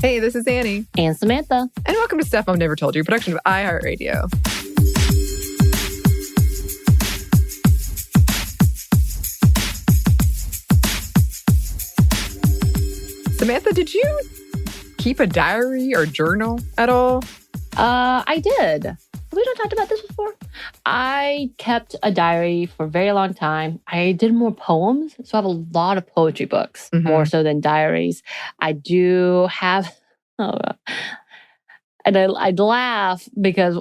Hey, this is Anney. And Samantha. And welcome to Stuff Mom Never Told You, production of iHeartRadio. Samantha, did you keep a diary or journal at all? I did. Have we not talked about this before? I kept a diary for a very long time. I did more poems, so I have a lot of poetry books, more so than diaries. I do have, and I'd laugh because,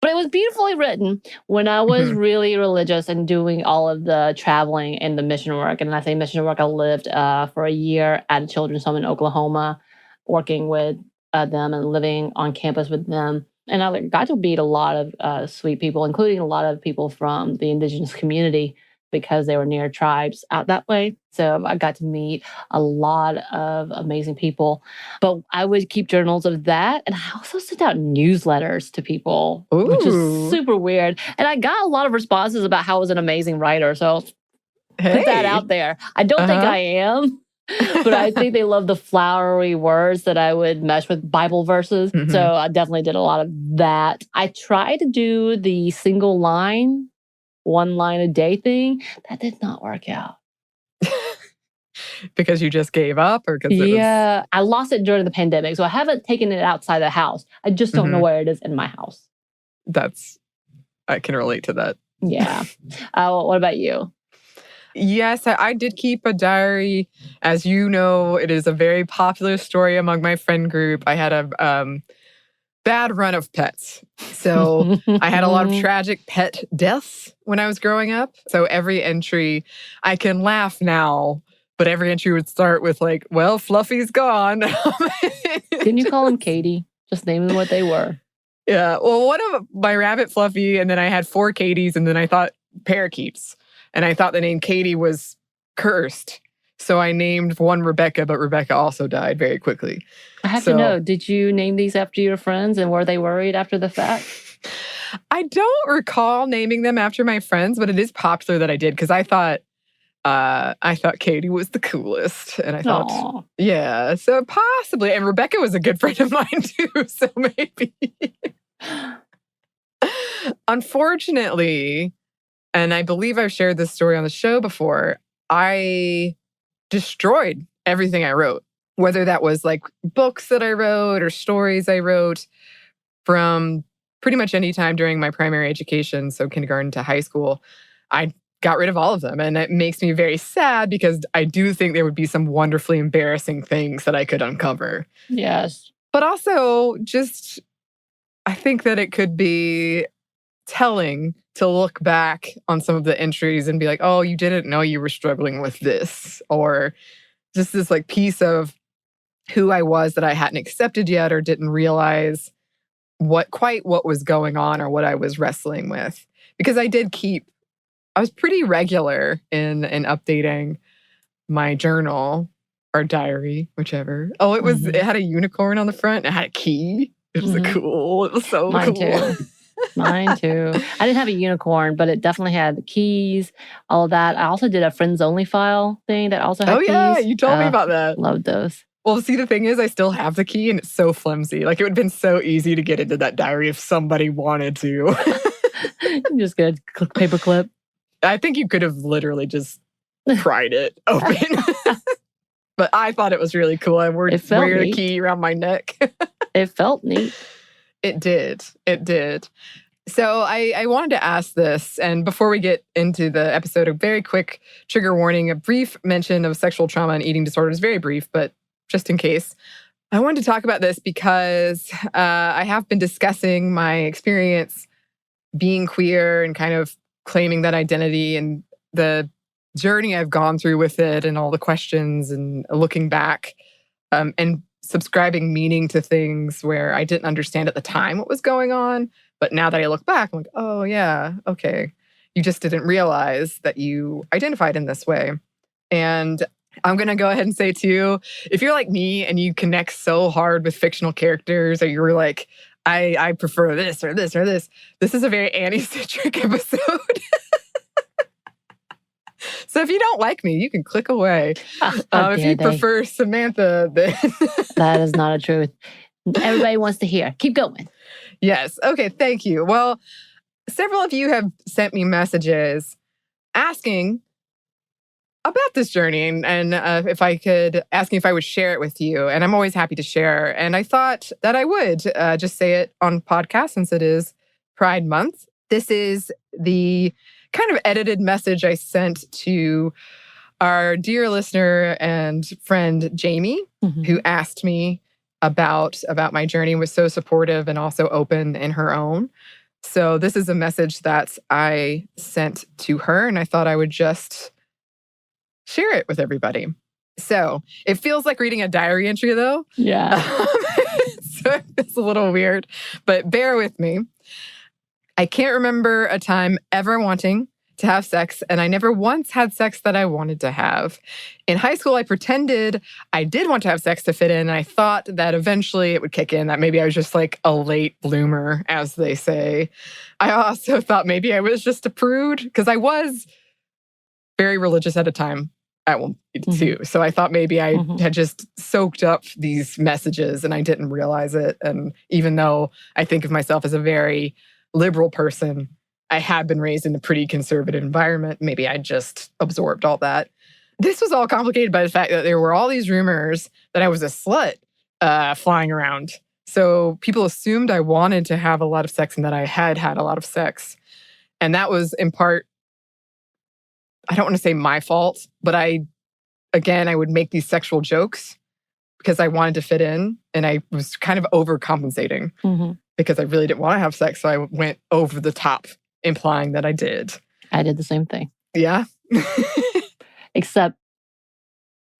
but it was beautifully written when I was really religious and doing all of the traveling and the mission work. And when I say mission work, I lived for a year at a children's home in Oklahoma, working with them and living on campus with them. And I got to meet a lot of sweet people, including a lot of people from the indigenous community because they were near tribes out that way. So I got to meet a lot of amazing people. But I would keep journals of that. And I also sent out newsletters to people, which is super weird. And I got a lot of responses about how I was an amazing writer. So put that out there. I don't think I am. But I think they love the flowery words that I would mesh with Bible verses. So I definitely did a lot of that. I tried to do the single line, one line a day thing. That did not work out. Because you just gave up? Or Yeah, I lost it during the pandemic. So I haven't taken it outside the house. I just don't know where it is in my house. I can relate to that. Yeah. What about you? Yes, I did keep a diary. As you know, it is a very popular story among my friend group. I had a bad run of pets. So I had a lot of tragic pet deaths when I was growing up. So every entry, I can laugh now, but every entry would start with like, well, Fluffy's gone. Didn't you call him Katie? Just name them what they were. Yeah. Well, one of my rabbit Fluffy, and then I had 4 Katies, and then I thought parakeets. And I thought the name Katie was cursed. So I named one Rebecca, but Rebecca also died very quickly. I have to know, did you name these after your friends and were they worried after the fact? I don't recall naming them after my friends, but it is popular that I did because I thought Katie was the coolest. And I thought, yeah, so possibly. And Rebecca was a good friend of mine too, so maybe. Unfortunately, and I believe I've shared this story on the show before, I destroyed everything I wrote, whether that was like books that I wrote or stories I wrote from pretty much any time during my primary education, so kindergarten to high school. I got rid of all of them. And it makes me very sad because I do think there would be some wonderfully embarrassing things that I could uncover. Yes. But also just, I think that it could be telling to look back on some of the entries and be like, oh, you didn't know you were struggling with this. Or just this like piece of who I was that I hadn't accepted yet or didn't realize what was going on or what I was wrestling with. Because I was pretty regular in updating my journal or diary, whichever. Oh, it had a unicorn on the front. It had a key. It was it was so Mine cool. Too. Mine too. I didn't have a unicorn, but it definitely had the keys, all of that. I also did a friends only file thing that also had keys. Oh yeah, you told me about that. Loved those. Well, see, the thing is, I still have the key and it's so flimsy. Like, it would have been so easy to get into that diary if somebody wanted to. You just get a paper clip. I think you could have literally just pried it open. But I thought it was really cool. I wore the key around my neck. It felt neat. It did. So I wanted to ask this, and before we get into the episode, a very quick trigger warning, a brief mention of sexual trauma and eating disorders, very brief, but just in case. I wanted to talk about this because I have been discussing my experience being queer and kind of claiming that identity and the journey I've gone through with it and all the questions and looking back and subscribing meaning to things where I didn't understand at the time what was going on. But now that I look back, I'm like, oh yeah, okay. You just didn't realize that you identified in this way. And I'm going to go ahead and say to you, if you're like me and you connect so hard with fictional characters, or you're like, I prefer this or this or this is a very Anney-centric episode. So if you don't like me, you can click away. If you prefer Samantha, then... That is not a truth. Everybody wants to hear. Keep going. Yes. Okay, thank you. Well, several of you have sent me messages asking about this journey and if I could, asking if I would share it with you. And I'm always happy to share. And I thought that I would just say it on podcast since it is Pride Month. This is the kind of edited message I sent to our dear listener and friend, Jamie, who asked me about my journey and was so supportive and also open in her own. So this is a message that I sent to her, and I thought I would just share it with everybody. So it feels like reading a diary entry, though. Yeah. So it's a little weird, but bear with me. I can't remember a time ever wanting to have sex, and I never once had sex that I wanted to have. In high school, I pretended I did want to have sex to fit in, and I thought that eventually it would kick in, that maybe I was just like a late bloomer, as they say. I also thought maybe I was just a prude, because I was very religious at a time at one too. So I thought maybe I had just soaked up these messages and I didn't realize it. And even though I think of myself as a very liberal person, I had been raised in a pretty conservative environment. Maybe I just absorbed all that. This was all complicated by the fact that there were all these rumors that I was a slut flying around. So people assumed I wanted to have a lot of sex and that I had had a lot of sex. And that was in part, I don't want to say my fault, but I would make these sexual jokes because I wanted to fit in. And I was kind of overcompensating because I really didn't want to have sex. So I went over the top, implying that I did. I did the same thing. Yeah. Except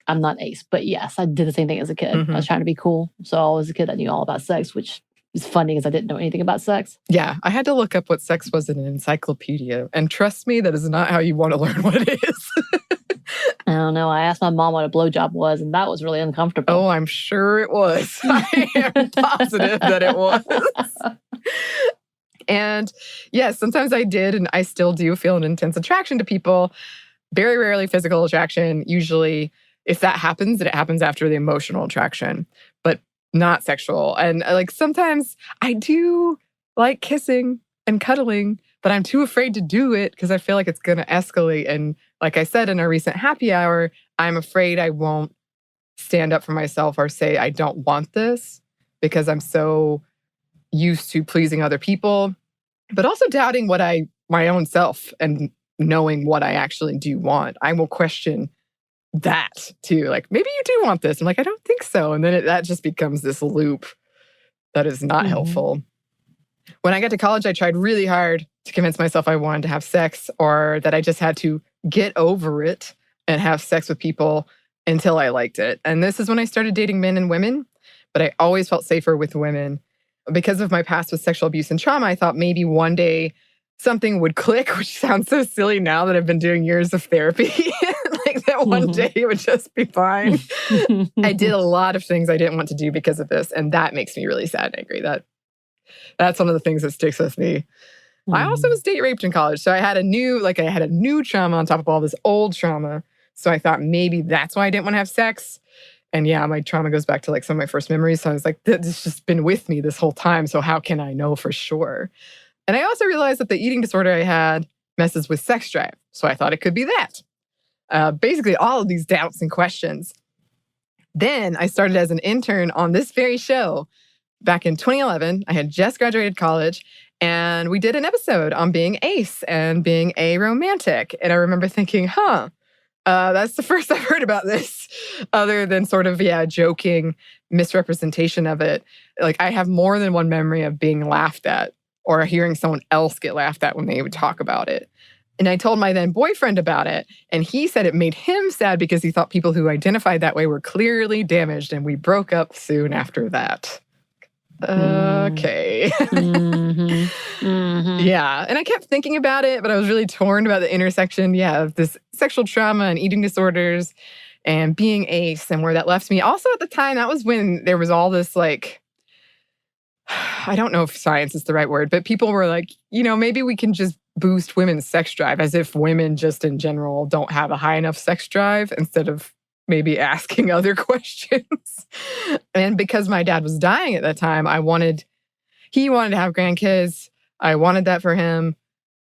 I'm not ace, but yes, I did the same thing as a kid. I was trying to be cool. So as a kid, I knew all about sex, which is funny because I didn't know anything about sex. Yeah, I had to look up what sex was in an encyclopedia. And trust me, that is not how you want to learn what it is. I don't know. I asked my mom what a blowjob was, and that was really uncomfortable. Oh, I'm sure it was. I am positive that it was. And yes, sometimes I did, and I still do feel an intense attraction to people. Very rarely physical attraction. Usually, if that happens, it happens after the emotional attraction, but not sexual. And like sometimes I do like kissing and cuddling, but I'm too afraid to do it because I feel like it's going to escalate. And like I said in our recent happy hour, I'm afraid I won't stand up for myself or say I don't want this because I'm so used to pleasing other people, but also doubting my own self and knowing what I actually do want. I will question that too. Like, maybe you do want this. I'm like, I don't think so. And then that just becomes this loop that is not helpful. When I got to college, I tried really hard to convince myself I wanted to have sex or that I just had to get over it and have sex with people until I liked it. And this is when I started dating men and women, but I always felt safer with women. Because of my past with sexual abuse and trauma, I thought maybe one day something would click, which sounds so silly now that I've been doing years of therapy. Like that one day it would just be fine. I did a lot of things I didn't want to do because of this, and that makes me really sad and angry. That's one of the things that sticks with me. I also was date raped in college, so I had a new trauma on top of all this old trauma. So I thought maybe that's why I didn't want to have sex. And yeah, my trauma goes back to like some of my first memories. So I was like, this has just been with me this whole time. So how can I know for sure? And I also realized that the eating disorder I had messes with sex drive. So I thought it could be that. Basically, all of these doubts and questions. Then I started as an intern on this very show back in 2011. I had just graduated college, and we did an episode on being ace and being aromantic. And I remember thinking, that's the first I've heard about this, other than sort of, joking misrepresentation of it. Like, I have more than one memory of being laughed at or hearing someone else get laughed at when they would talk about it. And I told my then boyfriend about it, and he said it made him sad because he thought people who identified that way were clearly damaged, and we broke up soon after that. Okay. Yeah. And I kept thinking about it, but I was really torn about the intersection, of this sexual trauma and eating disorders and being ace and where that left me. Also at the time, that was when there was all this like, I don't know if science is the right word, but people were like, maybe we can just boost women's sex drive, as if women just in general don't have a high enough sex drive, instead of maybe asking other questions. And because my dad was dying at that time, he wanted to have grandkids. I wanted that for him.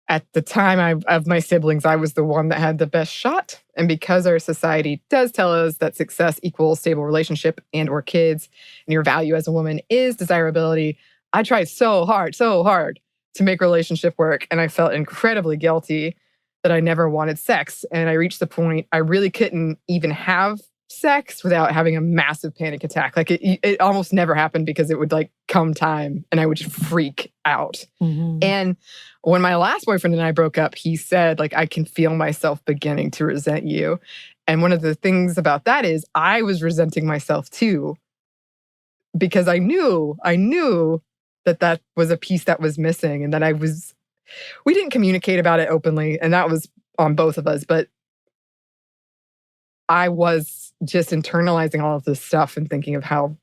At the time of my siblings, I was the one that had the best shot. And because our society does tell us that success equals stable relationship and or kids, and your value as a woman is desirability, I tried so hard to make relationship work. And I felt incredibly guilty that I never wanted sex. And I reached the point I really couldn't even have sex without having a massive panic attack. Like it almost never happened because it would like come time and I would just freak out. Mm-hmm. And when my last boyfriend and I broke up, he said, like, I can feel myself beginning to resent you. And one of the things about that is I was resenting myself too, because I knew that was a piece that was missing, and that we didn't communicate about it openly, and that was on both of us, but I was just internalizing all of this stuff and thinking of how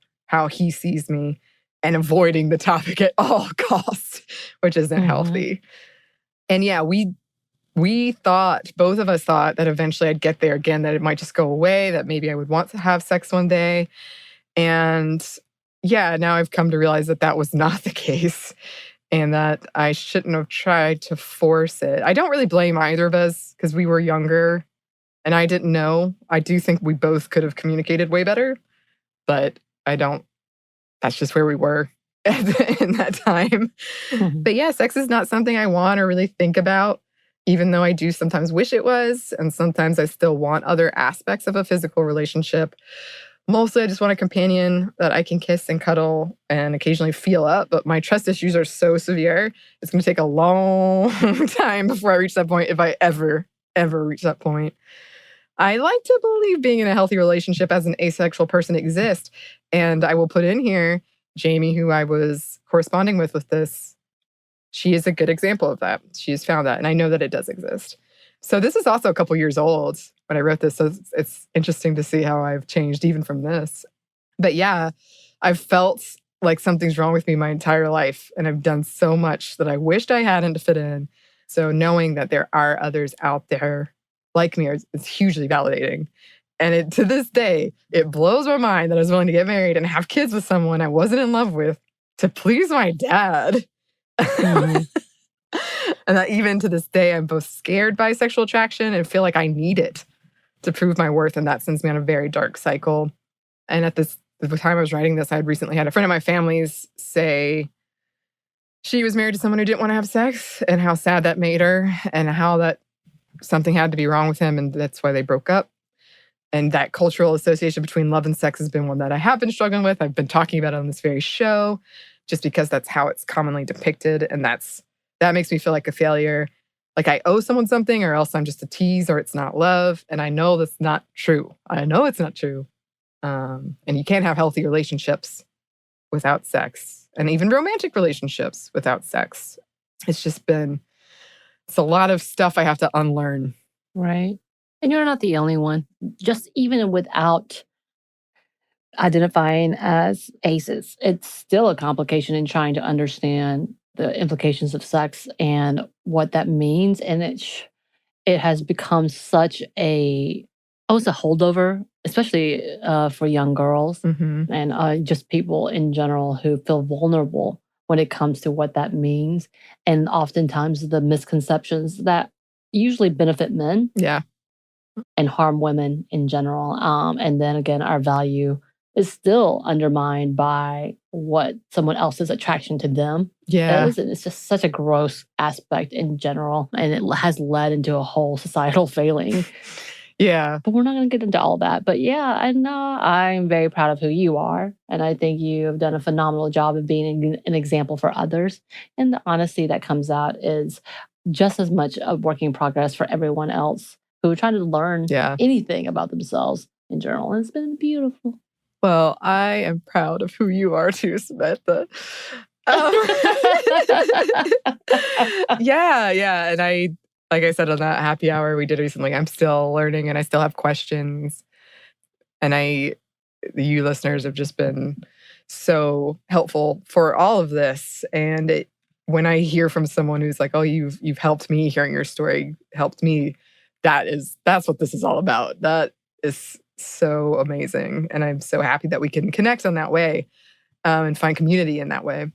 he sees me and avoiding the topic at all costs, which isn't healthy. And yeah, both of us thought that eventually I'd get there again, that it might just go away, that maybe I would want to have sex one day. And yeah, now I've come to realize that that was not the case and that I shouldn't have tried to force it. I don't really blame either of us because we were younger and I didn't know. I do think we both could have communicated way better, but that's just where we were in that time. Mm-hmm. But yeah, sex is not something I want or really think about, even though I do sometimes wish it was. And sometimes I still want other aspects of a physical relationship. Mostly I just want a companion that I can kiss and cuddle and occasionally feel up. But my trust issues are so severe, it's going to take a long time before I reach that point, if I ever reach that point. I like to believe being in a healthy relationship as an asexual person exists. And I will put in here, Jamie, who I was corresponding with this, she is a good example of that. She has found that. And I know that it does exist. So this is also a couple years old when I wrote this. So it's interesting to see how I've changed even from this. But yeah, I've felt like something's wrong with me my entire life. And I've done so much that I wished I hadn't to fit in. So knowing that there are others out there like me is hugely validating. And to this day, it blows my mind that I was willing to get married and have kids with someone I wasn't in love with to please my dad. Mm-hmm. And that even to this day, I'm both scared by sexual attraction and feel like I need it to prove my worth. And that sends me on a very dark cycle. And at the time I was writing this, I had recently had a friend of my family's say she was married to someone who didn't want to have sex and how sad that made her and how that something had to be wrong with him and that's why they broke up. And that cultural association between love and sex has been one that I have been struggling with. I've been talking about it on this very show just because that's how it's commonly depicted. And that makes me feel like a failure. Like I owe someone something or else I'm just a tease or it's not love. And I know that's not true. I know it's not true. And you can't have healthy relationships without sex and even romantic relationships without sex. It's a lot of stuff I have to unlearn. Right. And you're not the only one. Just even without identifying as aces, it's still a complication in trying to understand the implications of sex and what that means. And it has become such a holdover, especially for young girls and just people in general who feel vulnerable when it comes to what that means. And oftentimes the misconceptions that usually benefit men. Yeah. And harm women in general. And then again, our value is still undermined by what someone else's attraction to them is. And it's just such a gross aspect in general. And it has led into a whole societal failing. Yeah. But we're not going to get into all that. But yeah, I'm very proud of who you are. And I think you have done a phenomenal job of being an example for others. And the honesty that comes out is just as much a work in progress for everyone else who are trying to learn anything about themselves in general. And it's been beautiful. Well, I am proud of who you are too, Samantha. Yeah. And like I said on that happy hour we did recently, I'm still learning and I still have questions. And you listeners have just been so helpful for all of this. And when I hear from someone who's like, oh, you've helped me, hearing your story helped me, that's what this is all about. That is so amazing. And I'm so happy that we can connect on that way and find community in that way.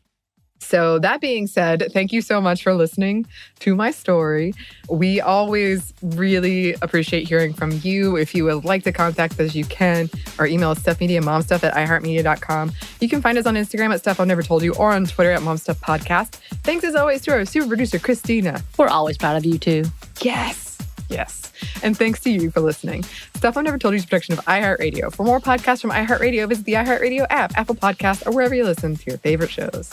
So that being said, thank you so much for listening to my story. We always really appreciate hearing from you. If you would like to contact us, you can. Our email is stuffmediamomstuff@iheartmedia.com. You can find us on Instagram at Stuff I've Never Told You or on Twitter at momstuffpodcast. Thanks as always to our super producer, Christina. We're always proud of you too. Yes. And thanks to you for listening. Stuff I've Never Told You is a production of iHeartRadio. For more podcasts from iHeartRadio, visit the iHeartRadio app, Apple Podcasts, or wherever you listen to your favorite shows.